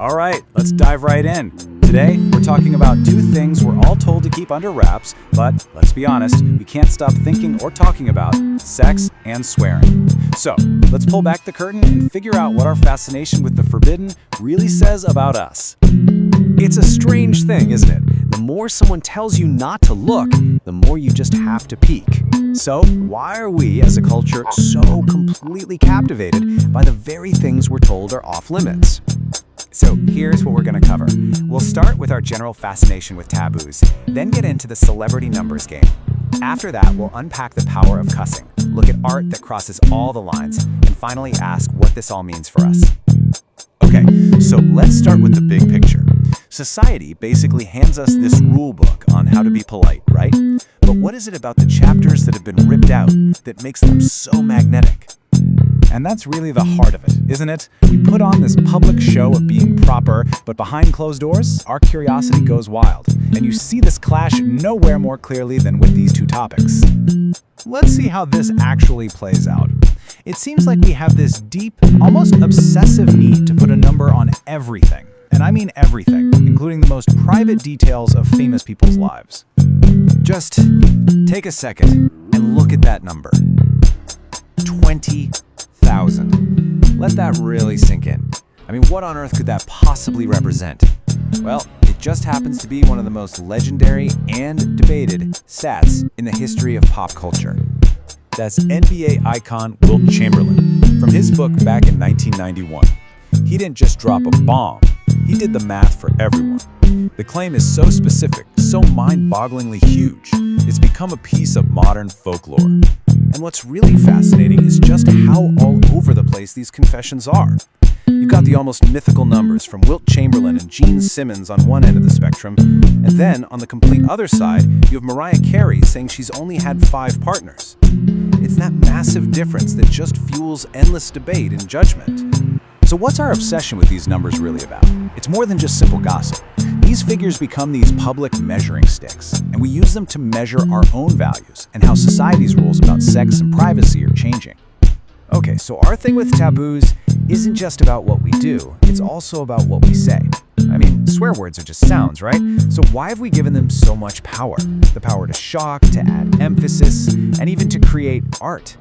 All right, let's dive right in. Today, we're talking about two things we're all told to keep under wraps, but let's be honest, we can't stop thinking or talking about: sex and swearing. So, let's pull back the curtain and figure out what our fascination with the forbidden really says about us. It's a strange thing, isn't it? The more someone tells you not to look, the more you just have to peek. So, why are we, as a culture, so completely captivated by the very things we're told are off limits? So here's what we're going to cover. We'll start with our general fascination with taboos, then get into the celebrity numbers game. After that, we'll unpack the power of cussing, look at art that crosses all the lines, and finally ask what this all means for us. Okay, so let's start with the big picture. Society basically hands us this rule book on how to be polite, right? But what is it about the chapters that have been ripped out that makes them so magnetic? And that's really the heart of it, isn't it? We put on this public show of being proper, but behind closed doors, our curiosity goes wild. And you see this clash nowhere more clearly than with these two topics. Let's see how this actually plays out. It seems like we have this deep, almost obsessive need to put a number on everything. And I mean everything, including the most private details of famous people's lives. Just take a second and look at that number. 20,000. Let that really sink in. I mean, what on earth could that possibly represent? Well, it just happens to be one of the most legendary and debated stats in the history of pop culture. That's NBA icon Wilt Chamberlain. From his book back in 1991. He didn't just drop a bomb, he did the math for everyone. The claim is so specific, so mind-bogglingly huge, it's become a piece of modern folklore. And what's really fascinating is just how all over the place these confessions are. You've got the almost mythical numbers from Wilt Chamberlain and Gene Simmons on one end of the spectrum, and then on the complete other side, you have Mariah Carey saying she's only had 5 partners. It's that massive difference that just fuels endless debate and judgment. So what's our obsession with these numbers really about? It's more than just simple gossip. These figures become these public measuring sticks, and we use them to measure our own values and how society's rules about sex and privacy are changing. Okay, so our thing with taboos isn't just about what we do, it's also about what we say. I mean, swear words are just sounds, right? So why have we given them so much power? The power to shock, to add emphasis, and even to create art.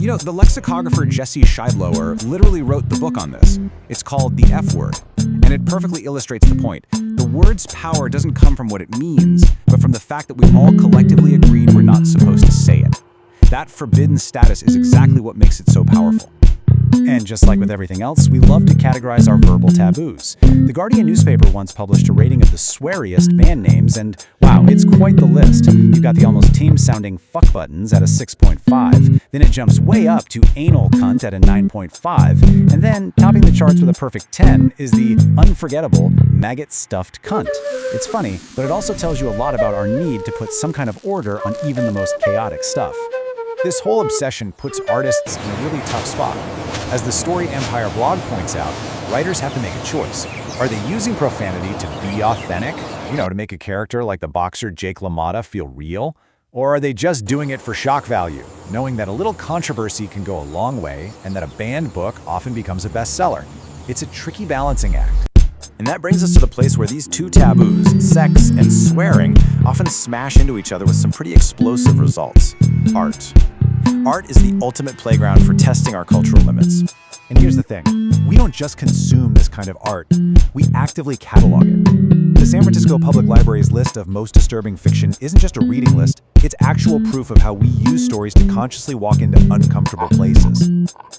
You know, the lexicographer Jesse Scheidlower literally wrote the book on this. It's called The F Word, and it perfectly illustrates the point. The word's power doesn't come from what it means, but from the fact that we all collectively agreed we're not supposed to say it. That forbidden status is exactly what makes it so powerful. And just like with everything else, we love to categorize our verbal taboos. The Guardian newspaper once published a rating of the sweariest band names, and wow, it's quite the list. You've got the almost tame-sounding fuck buttons at a 6.5, then it jumps way up to anal cunt at a 9.5, and then topping the charts with a perfect 10 is the unforgettable maggot-stuffed cunt. It's funny, but it also tells you a lot about our need to put some kind of order on even the most chaotic stuff. This whole obsession puts artists in a really tough spot. As the Story Empire blog points out, writers have to make a choice. Are they using profanity to be authentic? You know, to make a character like the boxer Jake LaMotta feel real? Or are they just doing it for shock value, knowing that a little controversy can go a long way and that a banned book often becomes a bestseller? It's a tricky balancing act. And that brings us to the place where these two taboos, sex and swearing, often smash into each other with some pretty explosive results: art. Art is the ultimate playground for testing our cultural limits. And here's the thing, we don't just consume this kind of art, we actively catalog it. The San Francisco Public Library's list of most disturbing fiction isn't just a reading list, it's actual proof of how we use stories to consciously walk into uncomfortable places.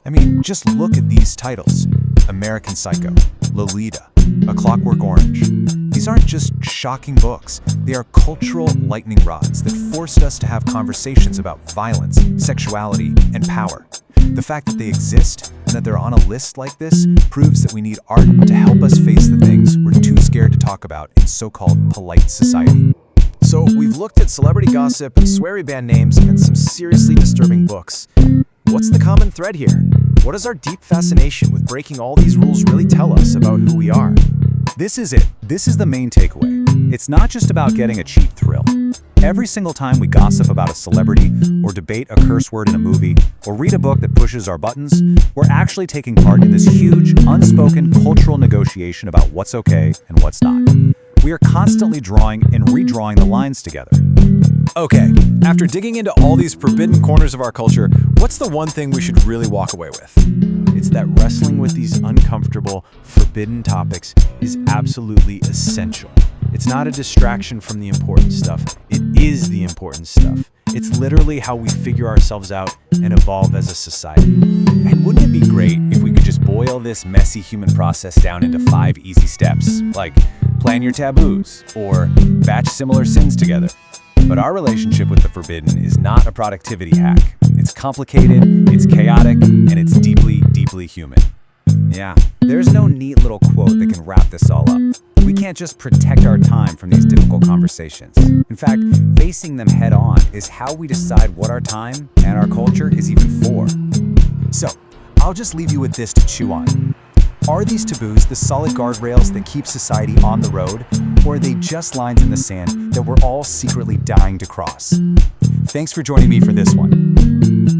I mean, just look at these titles: American Psycho, Lolita, A Clockwork Orange. These aren't just shocking books, they are cultural lightning rods that forced us to have conversations about violence, sexuality, and power. The fact that they exist and that they're on a list like this proves that we need art to help us face the things we're too scared to talk about in so-called polite society. So we've looked at celebrity gossip, sweary band names, and some seriously disturbing books. What's the common thread here? What does our deep fascination with breaking all these rules really tell us about who we are? This is it. This is the main takeaway. It's not just about getting a cheap thrill. Every single time we gossip about a celebrity, or debate a curse word in a movie, or read a book that pushes our buttons, we're actually taking part in this huge, unspoken cultural negotiation about what's okay and what's not. We are constantly drawing and redrawing the lines together. Okay, after digging into all these forbidden corners of our culture, what's the one thing we should really walk away with? It's that wrestling with these uncomfortable, forbidden topics is absolutely essential. It's not a distraction from the important stuff. It is the important stuff. It's literally how we figure ourselves out and evolve as a society. And wouldn't it be great if we could just boil this messy human process down into 5 easy steps, like plan your taboos or batch similar sins together? But our relationship with the forbidden is not a productivity hack. It's complicated, it's chaotic, and it's deeply, deeply human. Yeah, there's no neat little quote that can wrap this all up. We can't just protect our time from these difficult conversations. In fact, facing them head on is how we decide what our time and our culture is even for. So, I'll just leave you with this to chew on. Are these taboos the solid guardrails that keep society on the road, or are they just lines in the sand that we're all secretly dying to cross? Thanks for joining me for this one.